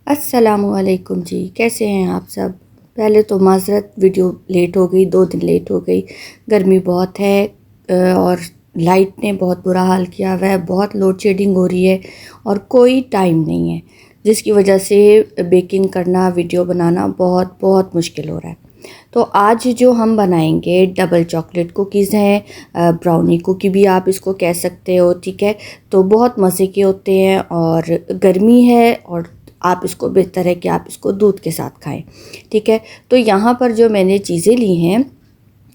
अस्सलामुअलैकुम जी, कैसे हैं आप सब। पहले तो माज़रत, वीडियो लेट हो गई, 2 दिन लेट हो गई। गर्मी बहुत है और लाइट ने बहुत बुरा हाल किया हुआ है। बहुत लोड शेडिंग हो रही है और कोई टाइम नहीं है, जिसकी वजह से बेकिंग करना, वीडियो बनाना बहुत बहुत मुश्किल हो रहा है। तो आज जो हम बनाएंगे डबल चॉकलेट कुकीज़ हैं, ब्राउनी कुकी भी आप इसको कह सकते हो, ठीक है। तो बहुत मज़े के होते हैं और गर्मी है और आप इसको, बेहतर है कि आप इसको दूध के साथ खाएं, ठीक है। तो यहाँ पर जो मैंने चीज़ें ली हैं,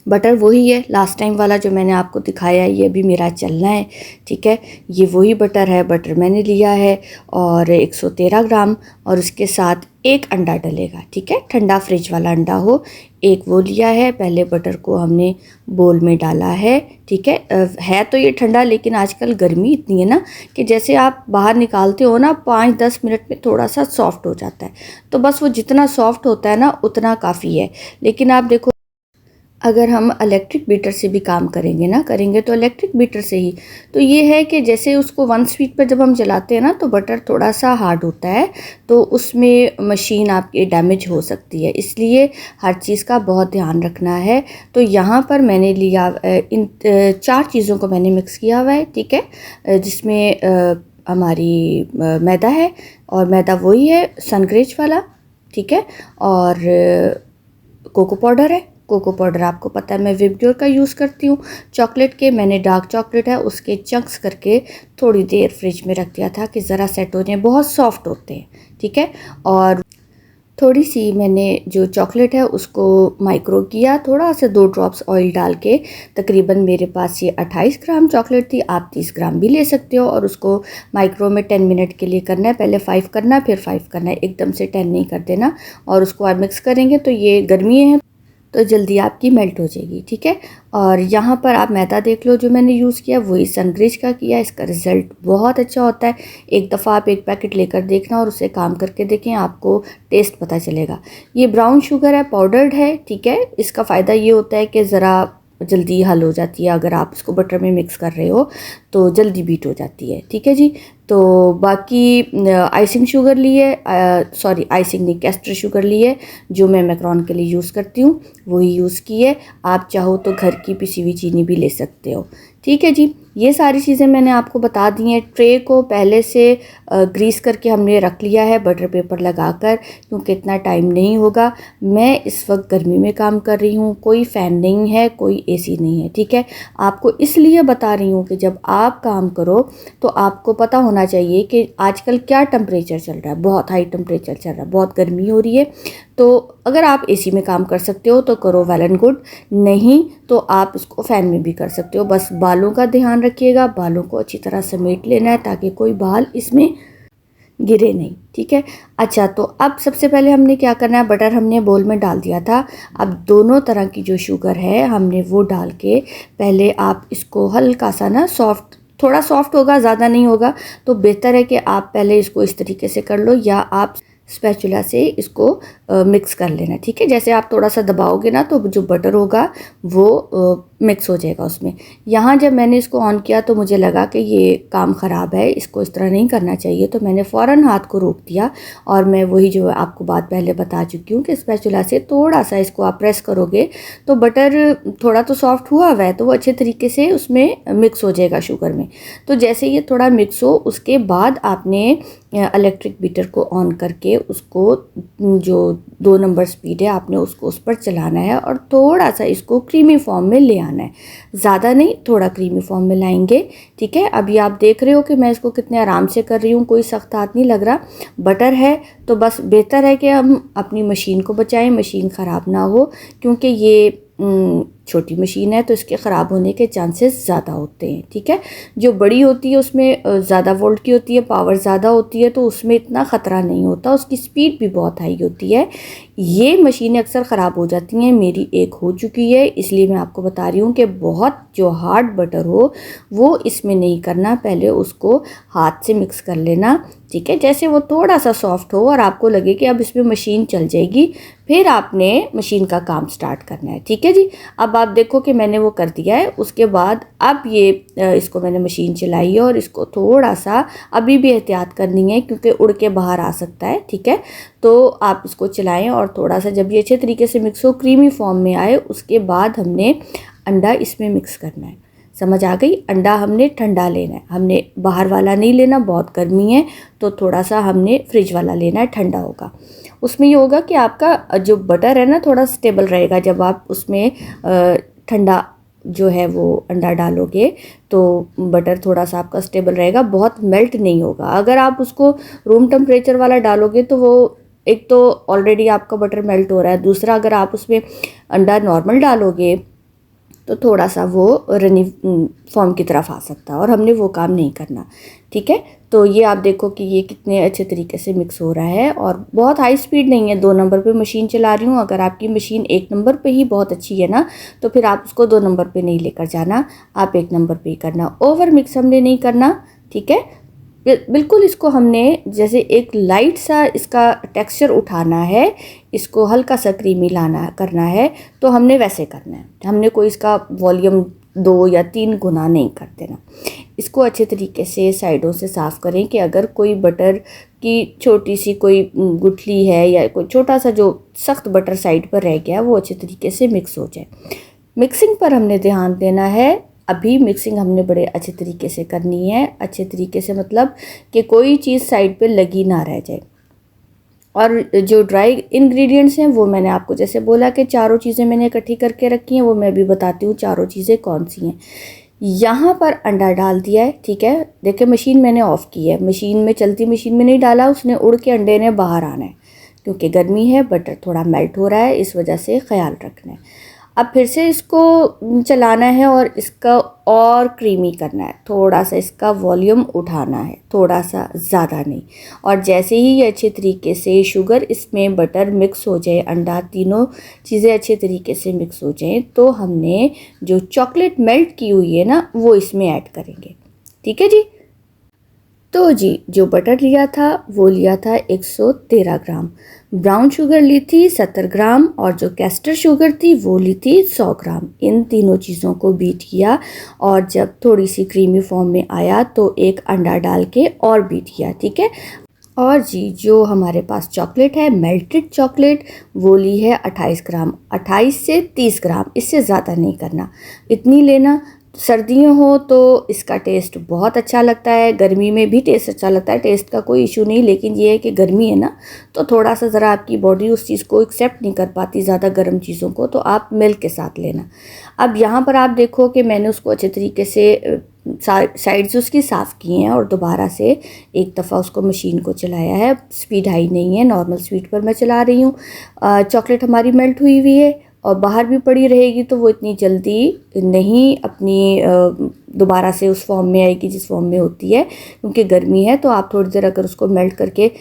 बटर वही है, लास्ट टाइम वाला जो मैंने आपको दिखाया है, ये भी मेरा चलना है, ठीक है। ये वही बटर है, बटर मैंने लिया है और 113 ग्राम, और उसके साथ एक अंडा डलेगा, ठीक है। ठंडा फ्रिज वाला अंडा हो, एक वो लिया है। पहले बटर को हमने बोल में डाला है, ठीक है तो ये ठंडा, लेकिन आजकल गर्मी इतनी है ना कि जैसे आप बाहर निकालते हो ना 5-10 मिनट में थोड़ा सा सॉफ्ट हो जाता है। तो बस वो जितना सॉफ्ट होता है ना उतना काफ़ी है। लेकिन आप देखो, अगर हम इलेक्ट्रिक बीटर से भी काम करेंगे तो इलेक्ट्रिक बीटर से ही, तो ये है कि जैसे उसको 1 स्पीड पर जब हम चलाते हैं ना तो बटर थोड़ा सा हार्ड होता है, तो उसमें मशीन आपकी डैमेज हो सकती है, इसलिए हर चीज़ का बहुत ध्यान रखना है। तो यहाँ पर मैंने लिया, इन 4 चीज़ों को मैंने मिक्स किया हुआ है, ठीक है। जिसमें हमारी मैदा है, और मैदा वही है सनग्रेज वाला, ठीक है। और कोको पाउडर है। कोको पाउडर आपको पता है मैं विबग्योर का यूज़ करती हूँ। चॉकलेट के मैंने डार्क चॉकलेट है उसके चंक्स करके थोड़ी देर फ्रिज में रख दिया था कि ज़रा सेट हो जाए, बहुत सॉफ्ट होते हैं, ठीक है। और थोड़ी सी मैंने जो चॉकलेट है उसको माइक्रो किया, थोड़ा सा 2 ड्रॉप्स ऑयल डाल के। तकरीबन मेरे पास ये 28 ग्राम चॉकलेट थी, आप 30 ग्राम भी ले सकते हो। और उसको माइक्रो में 10 मिनट के लिए करना है, पहले 5 करना है फिर 5 करना है, एकदम से 10 नहीं कर देना। और उसको आप मिक्स करेंगे तो ये गर्मी है तो जल्दी आपकी मेल्ट हो जाएगी, ठीक है। और यहाँ पर आप मैदा देख लो, जो मैंने यूज़ किया वही सनग्रेज का किया, इसका रिज़ल्ट बहुत अच्छा होता है। एक दफ़ा आप एक पैकेट लेकर देखना और उससे काम करके देखें, आपको टेस्ट पता चलेगा। ये ब्राउन शुगर है, पाउडर्ड है, ठीक है। इसका फ़ायदा ये होता है कि ज़रा जल्दी हल हो जाती है, अगर आप इसको बटर में मिक्स कर रहे हो तो जल्दी बीट हो जाती है, ठीक है जी। तो बाकी आइसिंग शुगर ली है, सॉरी आइसिंग नहीं, कैस्टर शुगर ली है, जो मैं मैकरोन के लिए यूज़ करती हूँ वही यूज़ की है। आप चाहो तो घर की पिसी हुई चीनी भी ले सकते हो, ठीक है जी। ये सारी चीज़ें मैंने आपको बता दी हैं। ट्रे को पहले से ग्रीस करके हमने रख लिया है बटर पेपर लगाकर, क्योंकि इतना टाइम नहीं होगा। मैं इस वक्त गर्मी में काम कर रही हूँ, कोई फ़ैन नहीं है, कोई एसी नहीं है, ठीक है। आपको इसलिए बता रही हूँ कि जब आप काम करो तो आपको पता होना चाहिए कि आजकल क्या टेम्परेचर चल रहा है। बहुत हाई टेम्परेचर चल रहा है, बहुत गर्मी हो रही है। तो अगर आप एसी में काम कर सकते हो तो करो, वेल एंड गुड। नहीं तो आप इसको फ़ैन में भी कर सकते हो। बस बालों का ध्यान रखिएगा, बालों को अच्छी तरह समेट लेना है ताकि कोई बाल इसमें गिरे नहीं, ठीक है। अच्छा, तो अब सबसे पहले हमने क्या करना है, बटर हमने बोल में डाल दिया था। अब दोनों तरह की जो शुगर है हमने वो डाल के, पहले आप इसको हल्का सा ना सॉफ्ट, थोड़ा सॉफ्ट होगा, ज़्यादा नहीं होगा, तो बेहतर है कि आप पहले इसको इस तरीके से कर लो, या आप स्पैचुला से इसको मिक्स कर लेना, ठीक है। जैसे आप थोड़ा सा दबाओगे ना तो जो बटर होगा वो मिक्स हो जाएगा उसमें। यहाँ जब मैंने इसको ऑन किया तो मुझे लगा कि ये काम ख़राब है, इसको इस तरह नहीं करना चाहिए, तो मैंने फ़ौरन हाथ को रोक दिया। और मैं वही जो आपको बात पहले बता चुकी हूँ कि स्पैचुला से थोड़ा सा इसको आप प्रेस करोगे तो बटर थोड़ा तो सॉफ्ट हुआ है, तो वो अच्छे तरीके से उसमें मिक्स हो जाएगा शुगर में। तो जैसे ये थोड़ा मिक्स हो, उसके बाद आपने इलेक्ट्रिक बीटर को ऑन करके उसको, जो 2 नंबर स्पीड है, आपने उसको उस पर चलाना है और थोड़ा सा इसको क्रीमी फॉर्म में ले आना है। ज़्यादा नहीं, थोड़ा क्रीमी फॉर्म में लाएंगे, ठीक है। अभी आप देख रहे हो कि मैं इसको कितने आराम से कर रही हूँ, कोई सख्त हाथ नहीं लग रहा। बटर है तो बस बेहतर है कि हम अपनी मशीन को बचाएं, मशीन ख़राब ना हो, क्योंकि ये छोटी मशीन है तो इसके ख़राब होने के चांसेस ज़्यादा होते हैं, ठीक है। जो बड़ी होती है उसमें ज़्यादा वोल्ट की होती है, पावर ज़्यादा होती है, तो उसमें इतना ख़तरा नहीं होता, उसकी स्पीड भी बहुत हाई होती है। ये मशीनें अक्सर ख़राब हो जाती हैं, मेरी एक हो चुकी है, इसलिए मैं आपको बता रही हूँ कि बहुत जो हार्ड बटर हो वो इसमें नहीं करना, पहले उसको हाथ से मिक्स कर लेना, ठीक है। जैसे वो थोड़ा सा सॉफ्ट हो और आपको लगे कि अब इसमें मशीन चल जाएगी, फिर आपने मशीन का काम स्टार्ट करना है, ठीक है जी। अब आप देखो कि मैंने वो कर दिया है। उसके बाद अब ये इसको मैंने मशीन चलाई है और इसको थोड़ा सा अभी भी एहतियात करनी है क्योंकि उड़ के बाहर आ सकता है, ठीक है। तो आप इसको चलाएं और थोड़ा सा जब ये अच्छे तरीके से मिक्स हो, क्रीमी फॉर्म में आए, उसके बाद हमने अंडा इसमें मिक्स करना है। समझ आ गई? अंडा हमने ठंडा लेना है, हमने बाहर वाला नहीं लेना, बहुत गर्मी है तो थोड़ा सा हमने फ्रिज वाला लेना है, ठंडा होगा। उसमें ये होगा कि आपका जो बटर है ना थोड़ा स्टेबल रहेगा। जब आप उसमें ठंडा जो है वो अंडा डालोगे तो बटर थोड़ा सा आपका स्टेबल रहेगा, बहुत मेल्ट नहीं होगा। अगर आप उसको रूम टेम्परेचर वाला डालोगे तो वो एक तो ऑलरेडी आपका बटर मेल्ट हो रहा है, दूसरा अगर आप उसमें अंडा नॉर्मल डालोगे तो थोड़ा सा वो रनी फॉर्म की तरफ आ सकता है और हमने वो काम नहीं करना, ठीक है। तो ये आप देखो कि ये कितने अच्छे तरीके से मिक्स हो रहा है और बहुत हाई स्पीड नहीं है। 2 नंबर पे मशीन चला रही हूँ। अगर आपकी मशीन 1 नंबर पे ही बहुत अच्छी है ना तो फिर आप उसको 2 नंबर पे नहीं लेकर जाना, आप 1 नंबर पे ही करना। ओवर मिक्स हमने नहीं करना, ठीक है। बिल्कुल इसको हमने जैसे एक लाइट सा इसका टेक्सचर उठाना है, इसको हल्का सा क्रीमी लाना करना है, तो हमने वैसे करना है। हमने कोई इसका वॉल्यूम 2 या 3 गुना नहीं कर देना। इसको अच्छे तरीके से साइडों से साफ़ करें कि अगर कोई बटर की छोटी सी कोई गुठली है या कोई छोटा सा जो सख्त बटर साइड पर रह गया वो अच्छे तरीके से मिक्स हो जाए। मिक्सिंग पर हमने ध्यान देना है। अभी मिक्सिंग हमने बड़े अच्छे तरीके से करनी है। अच्छे तरीके से मतलब कि कोई चीज़ साइड पे लगी ना रह जाए। और जो ड्राई इंग्रेडिएंट्स हैं वो मैंने आपको जैसे बोला कि चारों चीज़ें मैंने इकट्ठी करके रखी हैं, वो मैं भी बताती हूँ चारों चीज़ें कौन सी हैं। यहाँ पर अंडा डाल दिया है, ठीक है। देखिए मशीन मैंने ऑफ़ की है, मशीन में चलती मशीन में नहीं डाला, उसने उड़ के अंडे ने बाहर आना है क्योंकि गर्मी है, बटर थोड़ा मेल्ट हो रहा है, इस वजह से ख्याल रखना है। अब फिर से इसको चलाना है और इसका और क्रीमी करना है, थोड़ा सा इसका वॉल्यूम उठाना है, थोड़ा सा, ज़्यादा नहीं। और जैसे ही ये अच्छे तरीके से शुगर इसमें बटर मिक्स हो जाए, अंडा, तीनों चीज़ें अच्छे तरीके से मिक्स हो जाएं, तो हमने जो चॉकलेट मेल्ट की हुई है ना वो इसमें ऐड करेंगे, ठीक है जी। तो जी जो बटर लिया था वो लिया था 113 ग्राम, ब्राउन शुगर ली थी 70 ग्राम और जो कैस्टर शुगर थी वो ली थी 100 ग्राम। इन तीनों चीज़ों को बीट किया और जब थोड़ी सी क्रीमी फॉर्म में आया तो एक अंडा डाल के और बीट किया, ठीक है। और जी जो हमारे पास चॉकलेट है, मेल्टेड चॉकलेट, वो ली है 28 ग्राम, 28 से 30 ग्राम, इससे ज़्यादा नहीं करना, इतनी लेना। सर्दियों हो तो इसका टेस्ट बहुत अच्छा लगता है, गर्मी में भी टेस्ट अच्छा लगता है, टेस्ट का कोई इशू नहीं। लेकिन ये है कि गर्मी है ना तो थोड़ा सा ज़रा आपकी बॉडी उस चीज़ को एक्सेप्ट नहीं कर पाती ज़्यादा गर्म चीज़ों को, तो आप मिल्क के साथ लेना। अब यहाँ पर आप देखो कि मैंने उसको अच्छे तरीके से साइड्स उसकी साफ़ की हैं और दोबारा से एक दफ़ा उसको मशीन को चलाया है। स्पीड हाई नहीं है, नॉर्मल स्पीड पर मैं चला रही हूँ। चॉकलेट हमारी मेल्ट हुई हुई है और बाहर भी पड़ी रहेगी तो वो इतनी जल्दी नहीं अपनी दोबारा से उस फॉर्म में आएगी जिस फॉर्म में होती है, क्योंकि गर्मी है। तो आप थोड़ी देर अगर उसको मेल्ट करके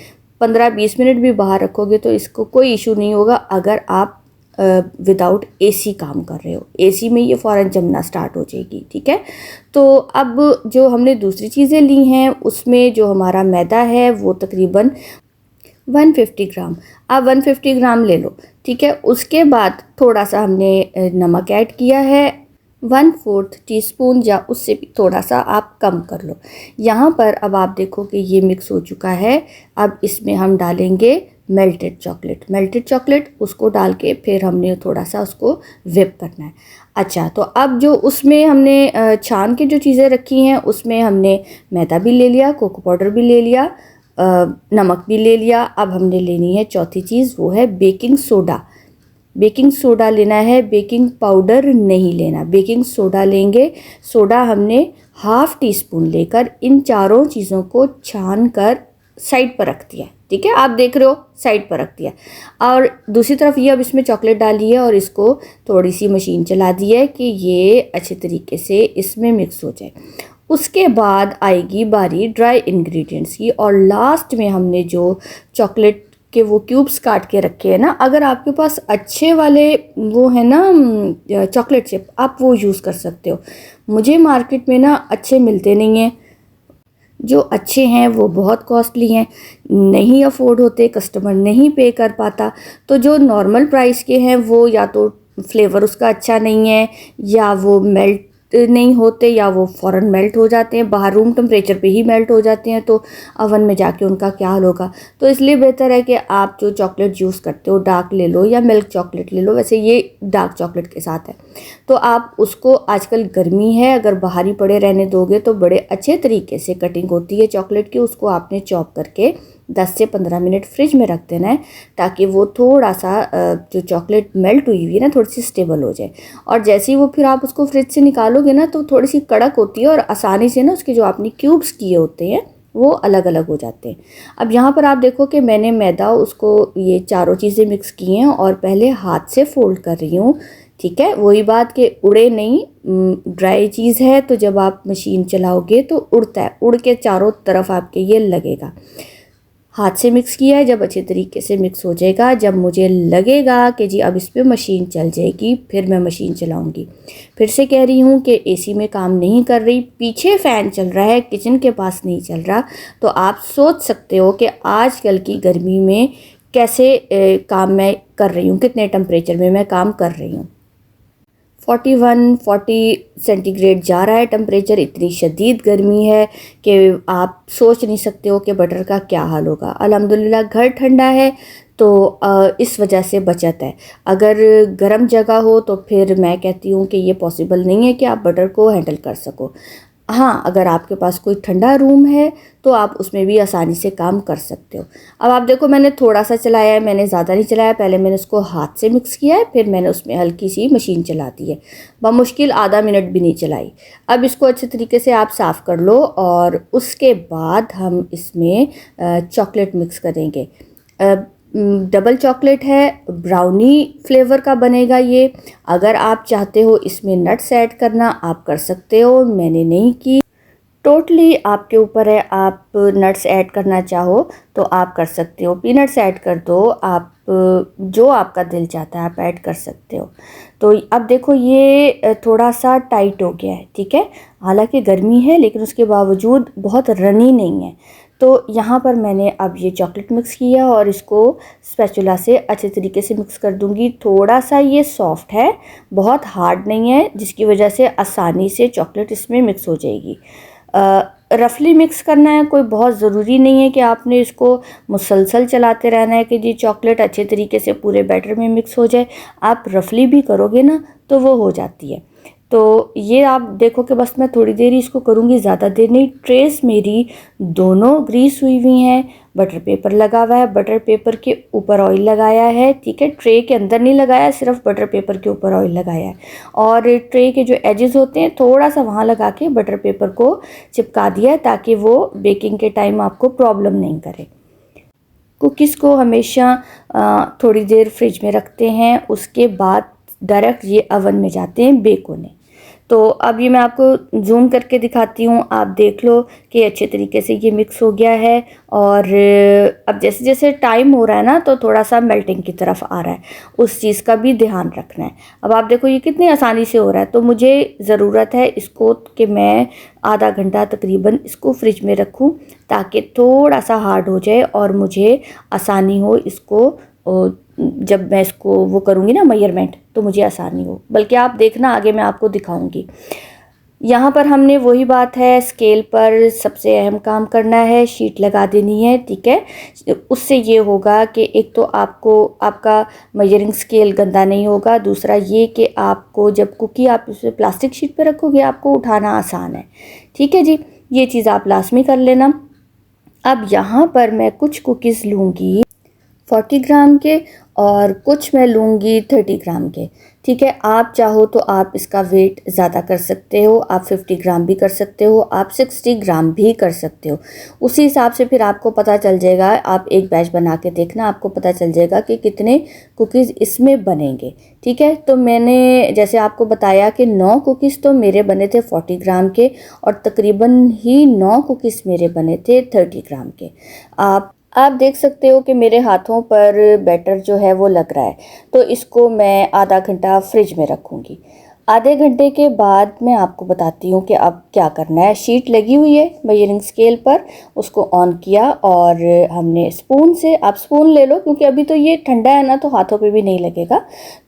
15-20 मिनट भी बाहर रखोगे तो इसको कोई इशू नहीं होगा अगर आप विदाउट एसी काम कर रहे हो। एसी में ये फ़ौरन जमना स्टार्ट हो जाएगी, ठीक है। तो अब जो हमने दूसरी चीज़ें ली हैं उसमें जो हमारा मैदा है वो तकरीबन 150 ग्राम, आप 150 ग्राम ले लो, ठीक है। उसके बाद थोड़ा सा हमने नमक ऐड किया है, 1/4 टीस्पून या उससे भी थोड़ा सा आप कम कर लो। यहाँ पर अब आप देखो कि ये मिक्स हो चुका है। अब इसमें हम डालेंगे मेल्टेड चॉकलेट, उसको डाल के फिर हमने थोड़ा सा उसको व्हिप करना है। अच्छा, तो अब जो उसमें हमने छान के जो चीज़ें रखी हैं उसमें हमने मैदा भी ले लिया, कोको पाउडर भी ले लिया, नमक भी ले लिया। अब हमने लेनी है चौथी चीज़, वो है बेकिंग सोडा लेना है, बेकिंग पाउडर नहीं लेना, बेकिंग सोडा लेंगे। सोडा हमने 1/2 टीस्पून लेकर इन चारों चीज़ों को छान कर साइड पर रख दिया, ठीक है। आप देख रहे हो साइड पर रख दिया। और दूसरी तरफ ये अब इसमें चॉकलेट डाली है और इसको थोड़ी सी मशीन चला दी है कि ये अच्छे तरीके से इसमें मिक्स हो जाए। उसके बाद आएगी बारी ड्राई इंग्रेडिएंट्स की और लास्ट में हमने जो चॉकलेट के वो क्यूब्स काट के रखे हैं ना, अगर आपके पास अच्छे वाले वो है ना चॉकलेट चिप, आप वो यूज़ कर सकते हो। मुझे मार्केट में ना अच्छे मिलते नहीं हैं, जो अच्छे हैं वो बहुत कॉस्टली हैं, नहीं अफोर्ड होते, कस्टमर नहीं पे कर पाता। तो जो नॉर्मल प्राइस के हैं वो या तो फ्लेवर उसका अच्छा नहीं है, या वो मेल्ट नहीं होते, या वो फ़ौरन मेल्ट हो जाते हैं, बाहर रूम टेम्परेचर पे ही मेल्ट हो जाते हैं, तो अवन में जाके उनका क्या हाल होगा। तो इसलिए बेहतर है कि आप जो चॉकलेट यूज़ करते हो डार्क ले लो या मिल्क चॉकलेट ले लो। वैसे ये डार्क चॉकलेट के साथ है, तो आप उसको, आजकल गर्मी है, अगर बाहर ही पड़े रहने दोगे तो बड़े अच्छे तरीके से कटिंग होती है चॉकलेट की, उसको आपने चॉप करके 10 से 15 मिनट फ्रिज में रख देना है, ताकि वो थोड़ा सा जो चॉकलेट मेल्ट हुई हुई है ना, थोड़ी सी स्टेबल हो जाए। और जैसे ही वो फिर आप उसको फ्रिज से निकालोगे ना, तो थोड़ी सी कड़क होती है और आसानी से ना उसके जो आपने क्यूब्स किए होते हैं वो अलग अलग हो जाते हैं। अब यहाँ पर आप देखो कि मैंने मैदा, उसको ये चारों चीज़ें मिक्स की हैं और पहले हाथ से फोल्ड कर रही हूँ। ठीक है, वही बात कि उड़े नहीं, ड्राई चीज़ है तो जब आप मशीन चलाओगे तो उड़ता है, उड़ के चारों तरफ आपके ये लगेगा। हाथ से मिक्स किया है, जब अच्छे तरीके से मिक्स हो जाएगा, जब मुझे लगेगा कि जी अब इस पे मशीन चल जाएगी, फिर मैं मशीन चलाऊंगी। फिर से कह रही हूँ कि एसी में काम नहीं कर रही, पीछे फ़ैन चल रहा है, किचन के पास नहीं चल रहा। तो आप सोच सकते हो कि आजकल की गर्मी में कैसे काम मैं कर रही हूँ, कितने टेम्परेचर में मैं काम कर रही हूँ। 41-40 सेंटीग्रेड जा रहा है टेम्परेचर। इतनी शदीद गर्मी है कि आप सोच नहीं सकते हो कि बटर का क्या हाल होगा। अल्हम्दुलिल्लाह घर ठंडा है, तो इस वजह से बचत है। अगर गर्म जगह हो तो फिर मैं कहती हूँ कि ये पॉसिबल नहीं है कि आप बटर को हैंडल कर सको। हाँ, अगर आपके पास कोई ठंडा रूम है तो आप उसमें भी आसानी से काम कर सकते हो। अब आप देखो, मैंने थोड़ा सा चलाया है, मैंने ज़्यादा नहीं चलाया। पहले मैंने उसको हाथ से मिक्स किया है, फिर मैंने उसमें हल्की सी मशीन चला दी है, बमुश्किल आधा मिनट भी नहीं चलाई। अब इसको अच्छे तरीके से आप साफ़ कर लो और उसके बाद हम इसमें चॉकलेट मिक्स करेंगे। डबल चॉकलेट है, ब्राउनी फ्लेवर का बनेगा ये। अगर आप चाहते हो इसमें नट्स ऐड करना, आप कर सकते हो, मैंने नहीं की। टोटली आपके ऊपर है, आप नट्स ऐड करना चाहो तो आप कर सकते हो, पीनट्स ऐड कर दो, आप जो आपका दिल चाहता है आप ऐड कर सकते हो। तो अब देखो ये थोड़ा सा टाइट हो गया है, ठीक है। हालांकि गर्मी है लेकिन उसके बावजूद बहुत रनी नहीं है। तो यहाँ पर मैंने अब ये चॉकलेट मिक्स किया और इसको स्पैचुला से अच्छे तरीके से मिक्स कर दूँगी। थोड़ा सा ये सॉफ्ट है, बहुत हार्ड नहीं है, जिसकी वजह से आसानी से चॉकलेट इसमें मिक्स हो जाएगी। रफली मिक्स करना है, कोई बहुत ज़रूरी नहीं है कि आपने इसको मुसलसल चलाते रहना है कि जी चॉकलेट अच्छे तरीके से पूरे बैटर में मिक्स हो जाए। आप रफली भी करोगे ना तो वो हो जाती है। तो ये आप देखो कि बस मैं थोड़ी देर ही इसको करूँगी, ज़्यादा देर नहीं। ट्रेस मेरी दोनों ग्रीस हुई हुई हैं, बटर पेपर लगा हुआ है, बटर पेपर के ऊपर ऑयल लगाया है, ठीक है। ट्रे के अंदर नहीं लगाया, सिर्फ बटर पेपर के ऊपर ऑयल लगाया है। और ट्रे के जो एजेस होते हैं थोड़ा सा वहाँ लगा के बटर पेपर को चिपका दिया है, ताकि वो बेकिंग के टाइम आपको प्रॉब्लम नहीं करे। कुकीज़ को हमेशा थोड़ी देर फ्रिज में रखते हैं, उसके बाद डायरेक्ट ये अवन में जाते हैं बेक होने। तो अब ये मैं आपको जूम करके दिखाती हूँ, आप देख लो कि अच्छे तरीके से ये मिक्स हो गया है। और अब जैसे जैसे टाइम हो रहा है ना, तो थोड़ा सा मेल्टिंग की तरफ आ रहा है, उस चीज़ का भी ध्यान रखना है। अब आप देखो ये कितनी आसानी से हो रहा है। तो मुझे ज़रूरत है इसको कि मैं आधा घंटा तकरीबन इसको फ्रिज में रखूँ, ताकि थोड़ा सा हार्ड हो जाए और मुझे आसानी हो इसको, जब मैं इसको वो करूँगी ना मेजरमेंट, तो मुझे आसानी हो। बल्कि आप देखना आगे मैं आपको दिखाऊंगी। यहाँ पर हमने वही बात है, स्केल पर सबसे अहम काम करना है, शीट लगा देनी है, ठीक है। उससे ये होगा कि एक तो आपको आपका मेजरिंग स्केल गंदा नहीं होगा, दूसरा ये कि आपको जब कुकी आप उसे प्लास्टिक शीट पर रखोगे आपको उठाना आसान है, ठीक है जी। ये चीज़ आप लाजमी कर लेना। अब यहाँ पर मैं कुछ कुकीज़ लूँगी 40 ग्राम के और कुछ मैं लूँगी 30 ग्राम के, ठीक है। आप चाहो तो आप इसका वेट ज़्यादा कर सकते हो, आप 50 ग्राम भी कर सकते हो, आप 60 ग्राम भी कर सकते हो। उसी हिसाब से फिर आपको पता चल जाएगा, आप एक बैच बना के देखना, आपको पता चल जाएगा कि कितने कुकीज़ इसमें बनेंगे, ठीक है। तो मैंने जैसे आपको बताया कि 9 कुकीज़ तो मेरे बने थे 40 ग्राम के, और तकरीबन ही 9 कुकीज़ मेरे बने थे 30 ग्राम के। आप देख सकते हो कि मेरे हाथों पर बैटर जो है वो लग रहा है, तो इसको मैं आधा घंटा फ्रिज में रखूँगी। आधे घंटे के बाद मैं आपको बताती हूँ कि अब क्या करना है। शीट लगी हुई है मेजरिंग स्केल पर, उसको ऑन किया और हमने स्पून से, आप स्पून ले लो क्योंकि अभी तो ये ठंडा है ना तो हाथों पे भी नहीं लगेगा,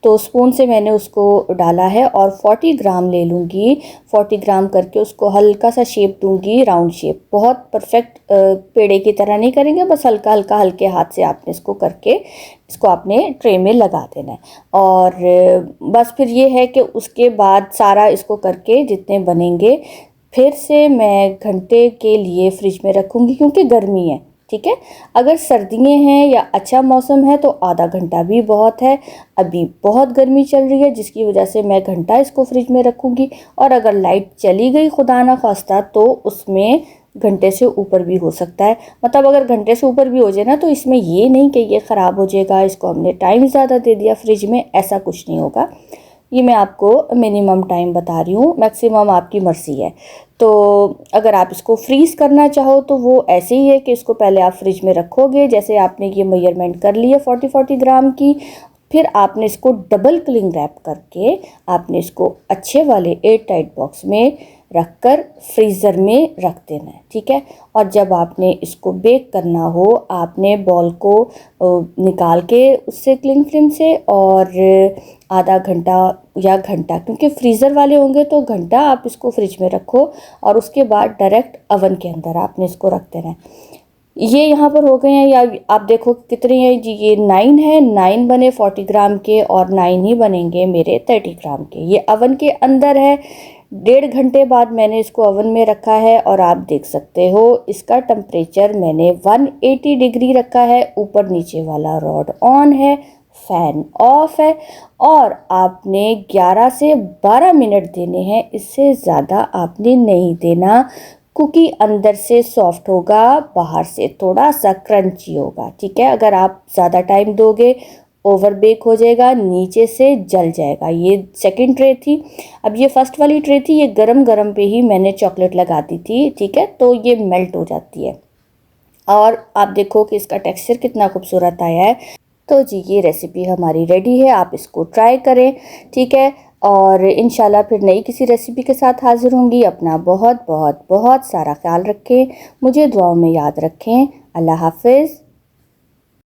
तो स्पून से मैंने उसको डाला है और 40 ग्राम ले लूँगी। 40 ग्राम करके उसको हल्का सा शेप दूँगी, राउंड शेप, बहुत परफेक्ट पेड़े की तरह नहीं करेंगे, बस हल्का हल्का हल्के हाथ से आपने इसको करके इसको आपने ट्रे में लगा देना है। और बस फिर ये है कि उसके बाद सारा इसको करके जितने बनेंगे फिर से मैं घंटे के लिए फ्रिज में रखूँगी क्योंकि गर्मी है, ठीक है। अगर सर्दियाँ हैं या अच्छा मौसम है तो आधा घंटा भी बहुत है। अभी बहुत गर्मी चल रही है जिसकी वजह से मैं घंटा इसको फ्रिज में रखूँगी, और अगर लाइट चली गई खुदा ना खास्ता तो उसमें घंटे से ऊपर भी हो सकता है। मतलब अगर घंटे से ऊपर भी हो जाए ना तो इसमें ये नहीं कि ये ख़राब हो जाएगा, इसको हमने टाइम ज़्यादा दे दिया फ्रिज में, ऐसा कुछ नहीं होगा। ये मैं आपको मिनिमम टाइम बता रही हूँ, मैक्सिमम आपकी मर्ज़ी है। तो अगर आप इसको फ्रीज़ करना चाहो तो वो ऐसे ही है कि इसको पहले आप फ्रिज में रखोगे, जैसे आपने ये मेजरमेंट कर ली है 40 ग्राम की, फिर आपने इसको डबल क्लिंग रैप करके आपने इसको अच्छे वाले एयर टाइट बॉक्स में रखकर फ्रीज़र में रख देना है, ठीक है। और जब आपने इसको बेक करना हो आपने बॉल को निकाल के उससे क्लिंग फिल्म से, और आधा घंटा या घंटा, क्योंकि फ्रीज़र वाले होंगे तो घंटा आप इसको फ्रिज में रखो और उसके बाद डायरेक्ट अवन के अंदर आपने इसको रख देना है। ये यहाँ पर हो गए हैं, या आप देखो कितने हैं जी, ये 9 है, 9 बने 40 ग्राम के और 9 ही बनेंगे मेरे 30 ग्राम के। ये अवन के अंदर है, 1.5 घंटे बाद मैंने इसको अवन में रखा है और आप देख सकते हो इसका टेम्परेचर मैंने 180 डिग्री रखा है। ऊपर नीचे वाला रॉड ऑन है, फ़ैन ऑफ है, और आपने 11 से 12 मिनट देने हैं, इससे ज़्यादा आपने नहीं देना। कुकी अंदर से सॉफ्ट होगा, बाहर से थोड़ा सा क्रंची होगा, ठीक है। अगर आप ज़्यादा टाइम दोगे ओवर बेक हो जाएगा, नीचे से जल जाएगा। ये सेकंड ट्रे थी। अब ये फर्स्ट वाली ट्रे थी, ये गरम गरम पे ही मैंने चॉकलेट लगा दी थी, ठीक है, तो ये मेल्ट हो जाती है। और आप देखो कि इसका टेक्सचर कितना खूबसूरत आया है। तो जी ये रेसिपी हमारी रेडी है, आप इसको ट्राई करें, ठीक है। और इंशाल्लाह फिर नई किसी रेसिपी के साथ हाज़िर होंगी। अपना बहुत बहुत बहुत सारा ख्याल रखें, मुझे दुआओं में याद रखें। अल्लाह हाफ़िज़।